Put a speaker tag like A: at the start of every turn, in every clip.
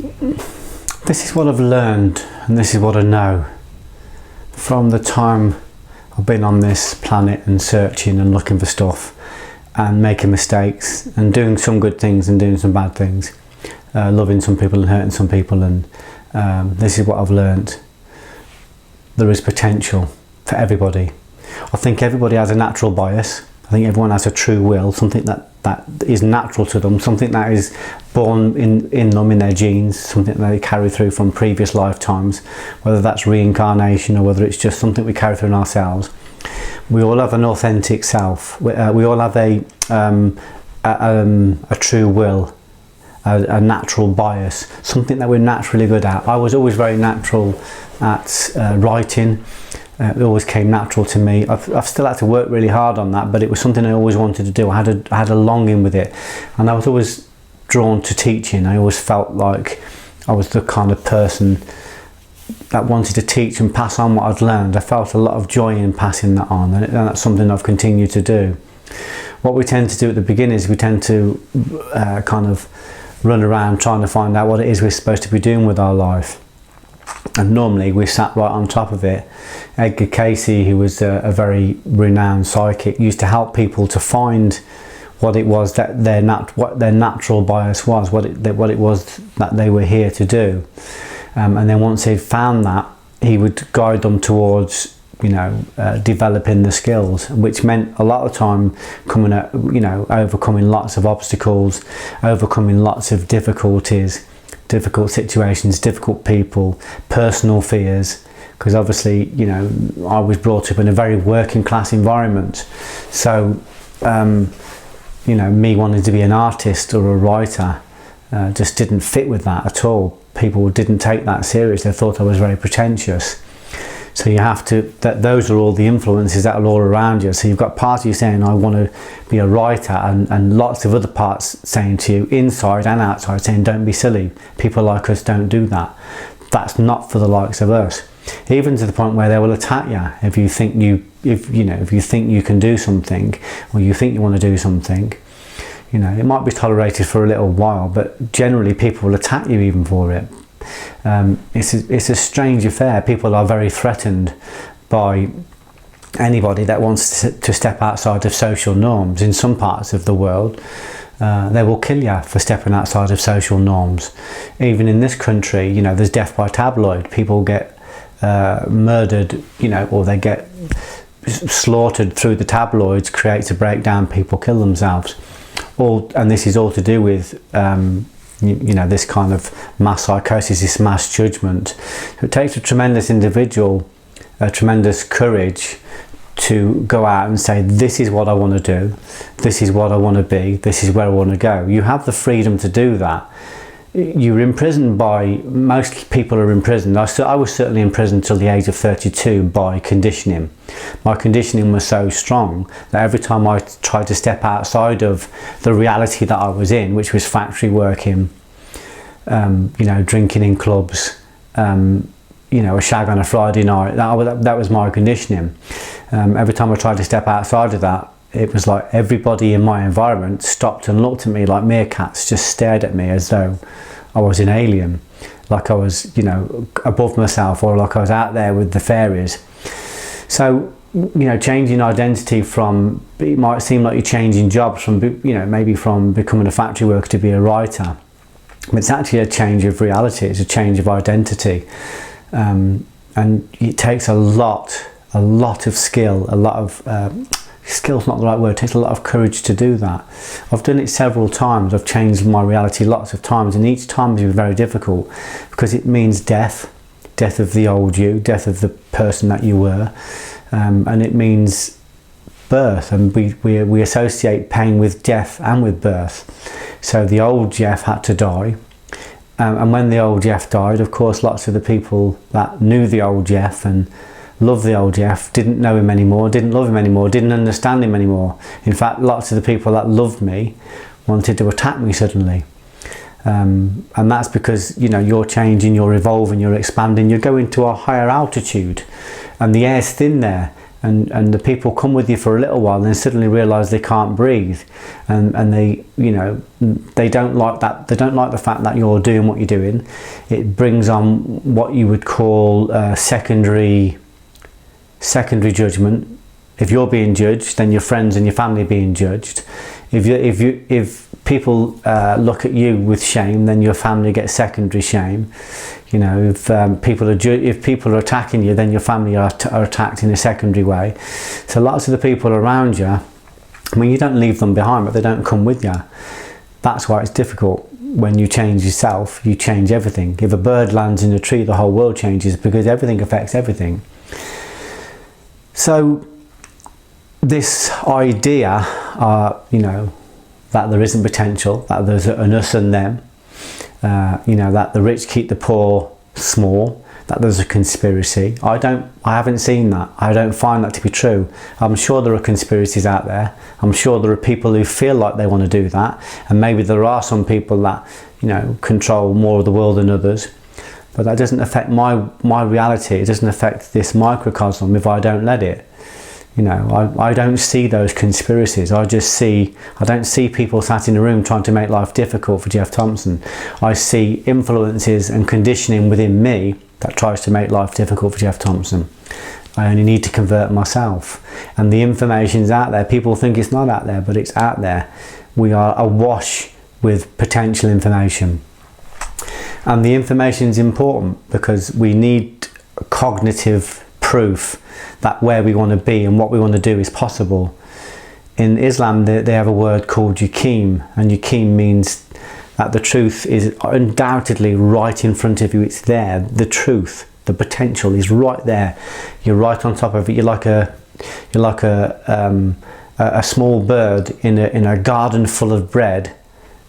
A: This is what I've learned, and this is what I know from the time I've been on this planet and searching and looking for stuff and making mistakes and doing some good things and doing some bad things, loving some people and hurting some people, and this is what I've learned. There is potential for everybody. I think everybody has a natural bias. I think everyone has a true will, something that is natural to them, something that is born in them, in their genes, something that they carry through from previous lifetimes, whether that's reincarnation or whether it's just something we carry through in ourselves. We all have an authentic self. We all have a true will, a natural bias, something that we're naturally good at. I was always very natural at writing. It always came natural to me. I've still had to work really hard on that, but it was something I always wanted to do. I had a longing with it, and I was always drawn to teaching. I always felt like I was the kind of person that wanted to teach and pass on what I'd learned. I felt a lot of joy in passing that on, and that's something I've continued to do. What we tend to do at the beginning is we tend to kind of run around trying to find out what it is we're supposed to be doing with our life. And normally we sat right on top of it. Edgar Cayce, who was a very renowned psychic, used to help people to find what it was that what their natural bias was, what it was that they were here to do. And then once he'd found that, he would guide them towards, developing the skills, which meant a lot of time overcoming lots of obstacles, overcoming lots of difficulties, difficult situations, difficult people, personal fears, because obviously, I was brought up in a very working class environment. So, me wanting to be an artist or a writer just didn't fit with that at all. People didn't take that serious. They thought I was very pretentious. So you have to, those are all the influences that are all around you. So you've got part of you saying, I want to be a writer, and lots of other parts saying to you, inside and outside, saying, don't be silly. People like us don't do that. That's not for the likes of us. Even to the point where they will attack you if you think if you think you can do something, or you think you want to do something. It might be tolerated for a little while, but generally people will attack you even for it. It's a strange affair. People are very threatened by anybody that wants to step outside of social norms. In some parts of the world, they will kill you for stepping outside of social norms. Even in this country, there's death by tabloid. People get murdered, or they get slaughtered through the tabloids, create a breakdown, people kill themselves. And this is all to do with this kind of mass psychosis, this mass judgment. So it takes a tremendous individual, a tremendous courage to go out and say, this is what I want to do, this is what I want to be, this is where I want to go. You have the freedom to do that. You're imprisoned most people are imprisoned. I was certainly imprisoned till the age of 32 by conditioning. My conditioning was so strong that every time I tried to step outside of the reality that I was in, which was factory working, drinking in clubs, a shag on a Friday night, that was my conditioning. Every time I tried to step outside of that, it was like everybody in my environment stopped and looked at me like meerkats, just stared at me as though I was an alien, like I was, above myself, or like I was out there with the fairies. So, changing identity from, it might seem like you're changing jobs from, maybe from becoming a factory worker to be a writer. But it's actually a change of reality, it's a change of identity. And it takes a lot of skill, skill's not the right word, it takes a lot of courage to do that. I've done it several times. I've changed my reality lots of times, and each time has been very difficult because it means death of the old you, death of the person that you were, and it means birth, and we associate pain with death and with birth. So the old Geoff had to die, and when the old Geoff died, of course, lots of the people that knew the old Geoff and loved the old Geoff didn't know him anymore, didn't love him anymore, didn't understand him anymore. In fact, lots of the people that loved me wanted to attack me suddenly. And that's because you're changing, you're evolving, you're expanding, you're going to a higher altitude, and the air's thin there, and the people come with you for a little while and then suddenly realize they can't breathe, and they, you know, they don't like that. They don't like the fact that you're doing what you're doing. It brings on what you would call secondary judgment. If you're being judged, then your friends and your family are being judged. If people look at you with shame, then your family gets secondary shame. You know, if people are attacking you, then your family are attacked in a secondary way. So lots of the people around you, I mean, you don't leave them behind, but they don't come with you. That's why it's difficult. When you change yourself, you change everything. If a bird lands in a tree, the whole world changes, because everything affects everything. So this idea, you know, that there isn't potential, that there's an us and them, you know, that the rich keep the poor small, that there's a conspiracy. I haven't seen that. I don't find that to be true. I'm sure there are conspiracies out there. I'm sure there are people who feel like they want to do that, and maybe there are some people that, you know, control more of the world than others. But that doesn't affect my reality. It doesn't affect this microcosm if I don't let it. You know, I don't see those conspiracies. I don't see people sat in a room trying to make life difficult for Geoff Thompson. I see influences and conditioning within me that tries to make life difficult for Geoff Thompson. I only need to convert myself. And the information's out there. People think it's not out there, but it's out there. We are awash with potential information. And the information is important because we need cognitive proof that where we want to be and what we want to do is possible. In Islam, they have a word called yaqeen, and yaqeen means that the truth is undoubtedly right in front of you. It's there. The truth, the potential is right there. You're right on top of it. You're like a small bird in a garden full of bread,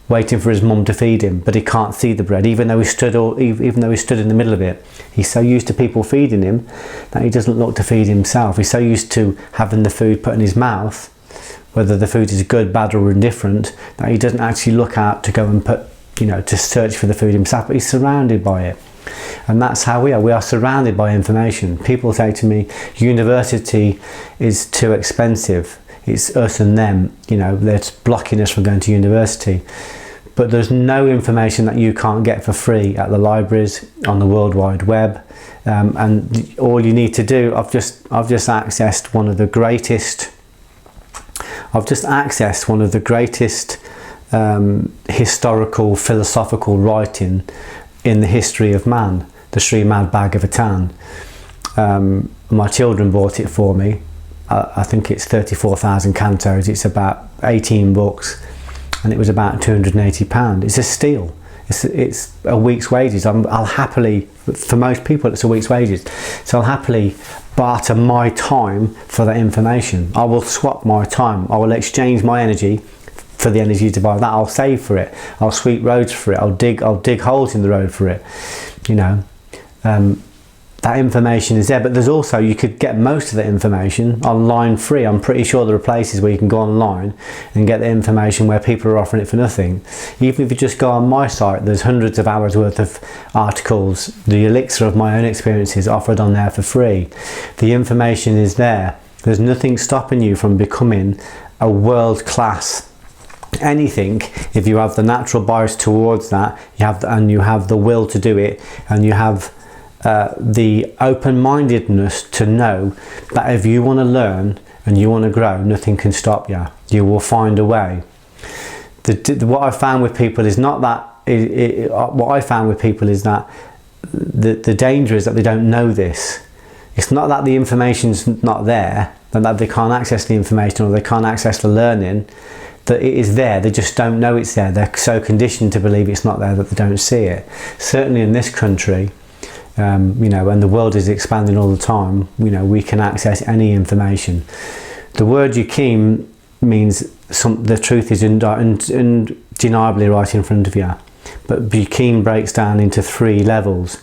A: waiting for his mum to feed him, but he can't see the bread, even though he stood in the middle of it. He's so used to people feeding him that he doesn't look to feed himself. He's so used to having the food put in his mouth, whether the food is good, bad or indifferent, that he doesn't actually look out to go and put, you know, to search for the food himself, but he's surrounded by it. And that's how we are. We are surrounded by information. People say to me, university is too expensive. It's us and them, you know, that's blocking us from going to university. But there's no information that you can't get for free at the libraries, on the World Wide Web, and all you need to do, I've just accessed one of the greatest historical philosophical writing in the history of man, the Srimad Bhagavatam. My children bought it for me. I think it's 34,000 cantos. It's about 18 books, and it was about £280. It's a steal. It's a week's wages. I'll happily, for most people, it's a week's wages. So I'll happily barter my time for that information. I will swap my time. I will exchange my energy for the energy to buy that. I'll save for it. I'll sweep roads for it. I'll dig holes in the road for it. You know. That information is there, but there's also, you could get most of the information online free. I'm pretty sure there are places where you can go online and get the information where people are offering it for nothing. Even if you just go on my site, there's hundreds of hours worth of articles, the elixir of my own experiences offered on there for free. The information is there. There's nothing stopping you from becoming a world-class anything if you have the natural bias towards that, you have the will to do it, and you have the open-mindedness to know that if you want to learn and you want to grow, nothing can stop you. You will find a way. What I found with people is not that. What I found with people is that the danger is that they don't know this. It's not that the information's not there, and that they can't access the information or they can't access the learning. That it is there, they just don't know it's there. They're so conditioned to believe it's not there that they don't see it. Certainly in this country, you know, and the world is expanding all the time, you know, we can access any information. The word yaqeen means the truth is undeniably right in front of you. But yaqeen breaks down into three levels: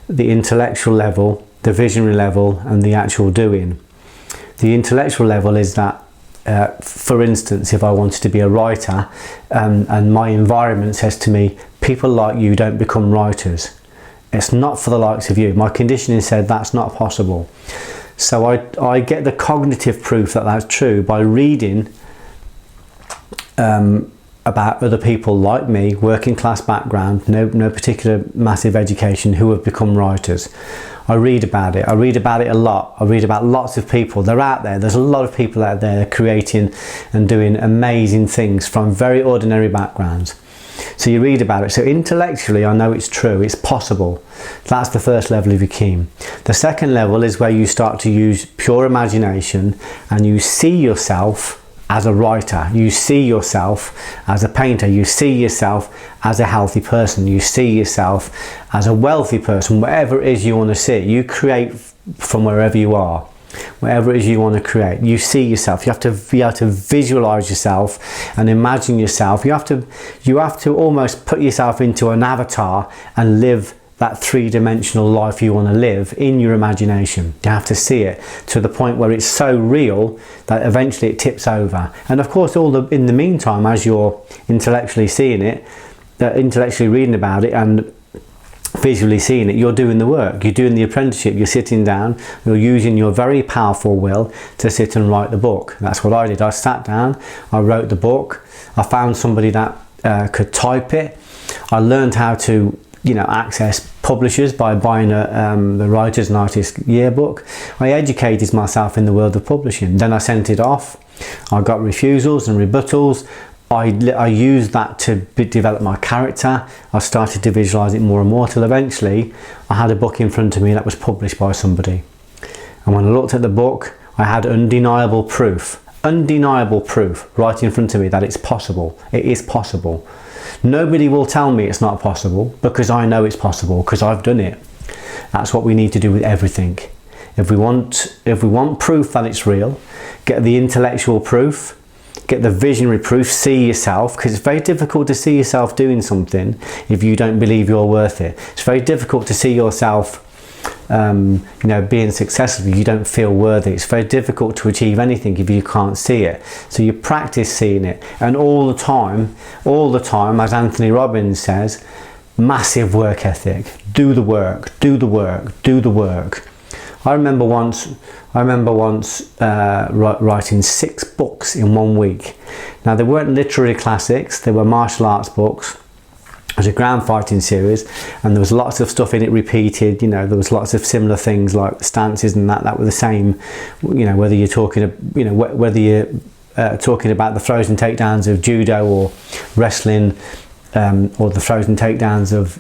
A: the intellectual level, the visionary level, and the actual doing. The intellectual level is that, for instance, if I wanted to be a writer, and my environment says to me, people like you don't become writers. It's not for the likes of you. My conditioning said that's not possible. So I get the cognitive proof that that's true by reading about other people like me, working class background, no particular massive education, who have become writers. I read about it. I read about it a lot. I read about lots of people. They're out there. There's a lot of people out there creating and doing amazing things from very ordinary backgrounds. So you read about it. So intellectually, I know it's true. It's possible. That's the first level of your keen. The second level is where you start to use pure imagination and you see yourself as a writer, you see yourself as a painter, you see yourself as a healthy person, you see yourself as a wealthy person, whatever it is you want to see. You create from wherever you are, whatever it is you want to create. You see yourself. You have to visualize yourself and imagine yourself. You have to almost put yourself into an avatar and live that three-dimensional life you want to live in your imagination. You have to see it to the point where it's so real that eventually it tips over. And of course, in the meantime, as you're intellectually seeing it, intellectually reading about it and visually seeing it, you're doing the work. You're doing the apprenticeship. You're sitting down. You're using your very powerful will to sit and write the book. That's what I did. I sat down. I wrote the book. I found somebody that could type it. I learned how to access publishers by buying the Writers and Artists yearbook. I educated myself in the world of publishing. Then I sent it off. I got refusals and rebuttals. I used that to develop my character. I started to visualize it more and more till eventually I had a book in front of me that was published by somebody. And when I looked at the book, I had undeniable proof right in front of me that it's possible. It is possible. Nobody will tell me it's not possible because I know it's possible because I've done it. That's what we need to do with everything. If we want proof that it's real, get the intellectual proof, get the visionary proof, see yourself, because it's very difficult to see yourself doing something if you don't believe you're worth it. It's very difficult to see yourself being successful if you don't feel worthy. It's very difficult to achieve anything if you can't see it. So you practice seeing it, and all the time, as Anthony Robbins says, massive work ethic. Do the work. I remember once writing 6 books in 1 week. Now they weren't literary classics, they were martial arts books. It was a ground fighting series, and there was lots of stuff in it repeated. There was lots of similar things like stances and that were the same. Whether you're talking, talking about the throws and takedowns of judo or wrestling, or the throws and takedowns of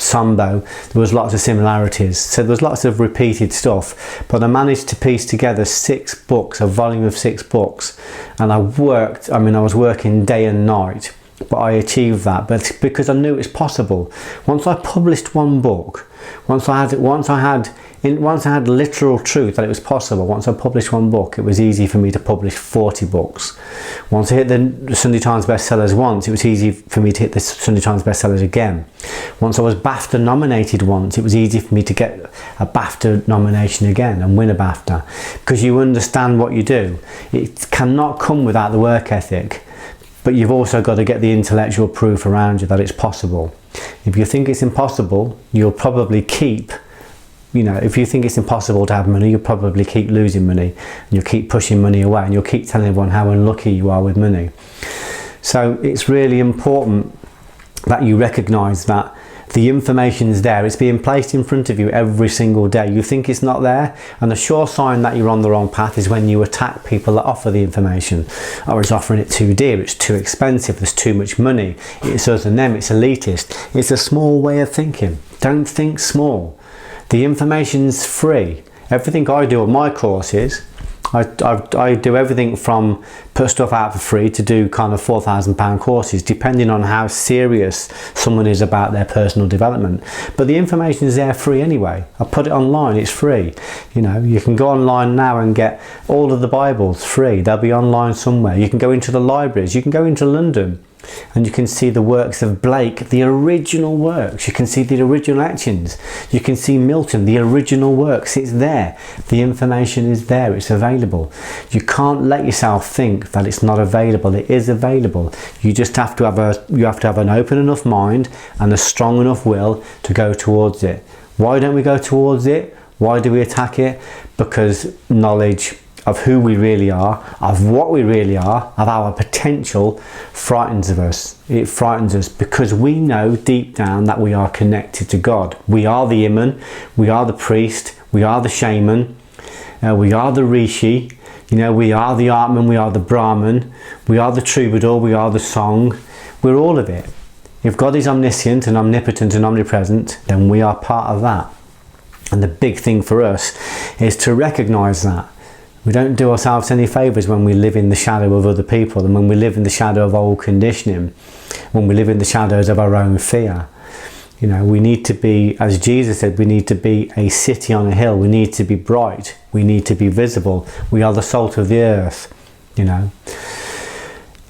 A: sambo, there was lots of similarities. So there was lots of repeated stuff. But I managed to piece together 6 books, a volume of 6 books, and I was working day and night. But I achieved that, but because I knew it was possible. Once I published 1 book, once I had literal truth that it was possible, once I published 1 book, it was easy for me to publish 40 books. Once I hit the Sunday Times bestsellers once, it was easy for me to hit the Sunday Times bestsellers again. Once I was BAFTA nominated once, it was easy for me to get a BAFTA nomination again and win a BAFTA, because you understand what you do. It cannot come without the work ethic. But you've also got to get the intellectual proof around you that it's possible. If you think it's impossible, you'll probably keep, if you think it's impossible to have money, you'll probably keep losing money. And you'll keep pushing money away, and you'll keep telling everyone how unlucky you are with money. So it's really important that you recognise that the information is there. It's being placed in front of you every single day. You think it's not there, and the sure sign that you're on the wrong path is when you attack people that offer the information. Oh, it's offering it too dear, it's too expensive, there's too much money, it's us and them, it's elitist. It's a small way of thinking. Don't think small. The information's free. Everything I do on my courses, I do everything from put stuff out for free to do kind of £4,000 courses, depending on how serious someone is about their personal development. But the information is there free anyway. I put it online, it's free. You can go online now and get all of the Bibles free. They'll be online somewhere. You can go into the libraries. You can go into London and you can see the works of Blake, the original works. You can see the original etchings. You can see Milton, the original works. It's there. The information is there. It's available. You can't let yourself think that it's not available. It is available. You just have to have an open enough mind and a strong enough will to go towards it. Why don't we go towards it? Why do we attack it? Because knowledge of who we really are, of what we really are, of our potential frightens us. It frightens us because we know deep down that we are connected to God. We are the Imam, we are the priest, we are the shaman, we are the rishi, you know, we are the Atman, we are the Brahman, we are the troubadour, we are the song. We're all of it. If God is omniscient and omnipotent and omnipresent, then we are part of that. And the big thing for us is to recognize that. We don't do ourselves any favours when we live in the shadow of other people, and when we live in the shadow of old conditioning, when we live in the shadows of our own fear. You know, we need to be, as Jesus said, we need to be a city on a hill. We need to be bright. We need to be visible. We are the salt of the earth, you know.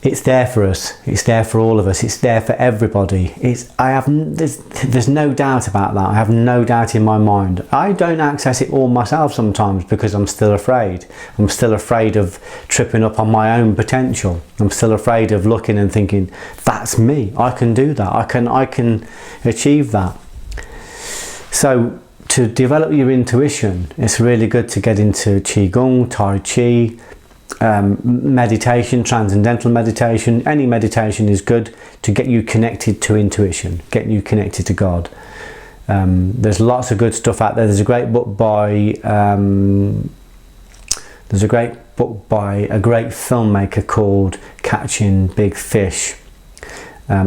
A: It's there for us. It's there for all of us. It's there for everybody. There's no doubt about that. I have no doubt in my mind. I don't access it all myself sometimes because I'm still afraid. I'm still afraid of tripping up on my own potential. I'm still afraid of looking and thinking, that's me. I can do that. I can achieve that. So to develop your intuition, it's really good to get into Qigong, Tai Chi, meditation, transcendental meditation. Any meditation is good to get you connected to intuition, get you connected to God. There's lots of good stuff out there. There's a great book by a great filmmaker called Catching Big Fish.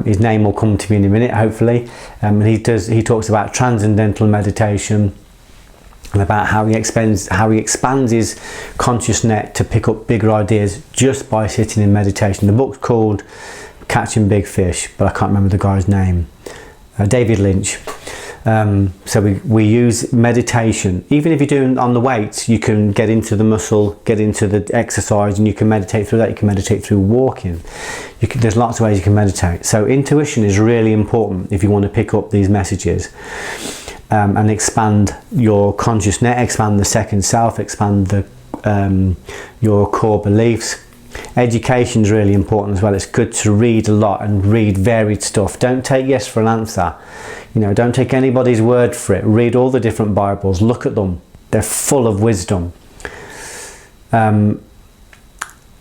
A: His name will come to me in a minute, hopefully. He talks about transcendental meditation, and about how he expands his conscious net to pick up bigger ideas just by sitting in meditation. The book's called Catching Big Fish, but I can't remember the guy's name. David Lynch. So we use meditation. Even if you're doing on the weights, you can get into the muscle, get into the exercise, and you can meditate through that. You can meditate through walking. There's lots of ways you can meditate. So intuition is really important if you want to pick up these messages. And expand your conscious net, expand the second self, expand your core beliefs. Education is really important as well. It's good to read a lot and read varied stuff. Don't take yes for an answer. You know, don't take anybody's word for it. Read all the different Bibles. Look at them. They're full of wisdom.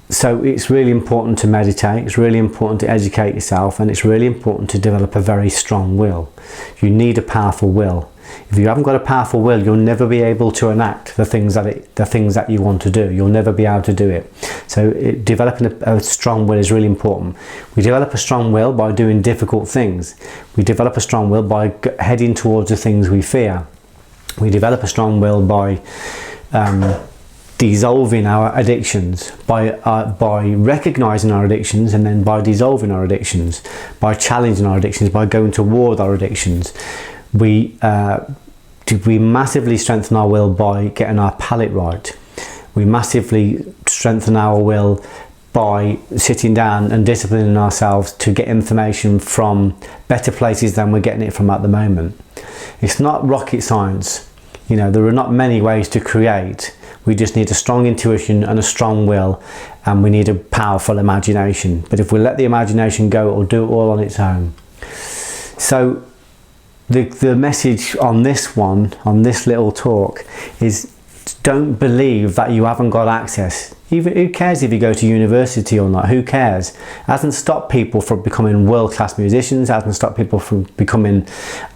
A: So it's really important to meditate. It's really important to educate yourself, and it's really important to develop a very strong will. You need a powerful will. If you haven't got a powerful will, you'll never be able to enact the things that you want to do. You'll never be able to do it. So developing a strong will is really important. We develop a strong will by doing difficult things. We develop a strong will by heading towards the things we fear. We develop a strong will by dissolving our addictions, by recognizing our addictions, and then by dissolving our addictions, by challenging our addictions, by going to war with our addictions. We massively strengthen our will by getting our palate right. We massively strengthen our will by sitting down and disciplining ourselves to get information from better places than we're getting it from at the moment. It's not rocket science. You know, there are not many ways to create. We just need a strong intuition and a strong will, and we need a powerful imagination. But if we let the imagination go, it will do it all on its own. So the message on this little talk is, don't believe that you haven't got access. Even who cares if you go to university or not? Who cares? It hasn't stopped people from becoming world-class musicians. It hasn't stopped people from becoming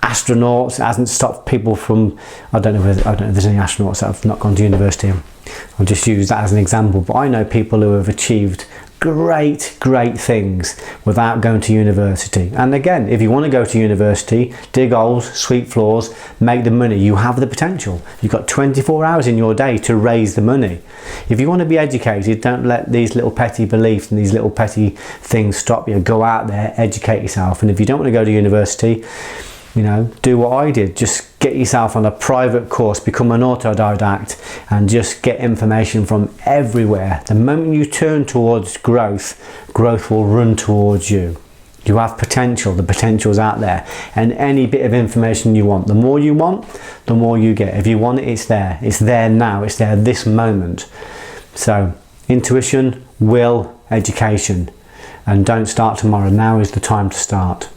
A: astronauts. It hasn't stopped people from, I don't know if there's any astronauts that have not gone to university. I'll just use that as an example. But I know people who have achieved great things without going to university. And again, if you want to go to university, dig holes, sweep floors, make the money, you have the potential. You've got 24 hours in your day to raise the money. If you want to be educated, don't let these little petty beliefs and these little petty things stop you. Go out there, educate yourself. And if you don't want to go to university, you know, do what I did. Just get yourself on a private course, become an autodidact, and just get information from everywhere. The moment you turn towards growth, growth will run towards you. You have potential. The potential's out there. And any bit of information you want, the more you want, the more you get. If you want it, it's there. It's there now. It's there this moment. So, intuition, will, education. And don't start tomorrow. Now is the time to start.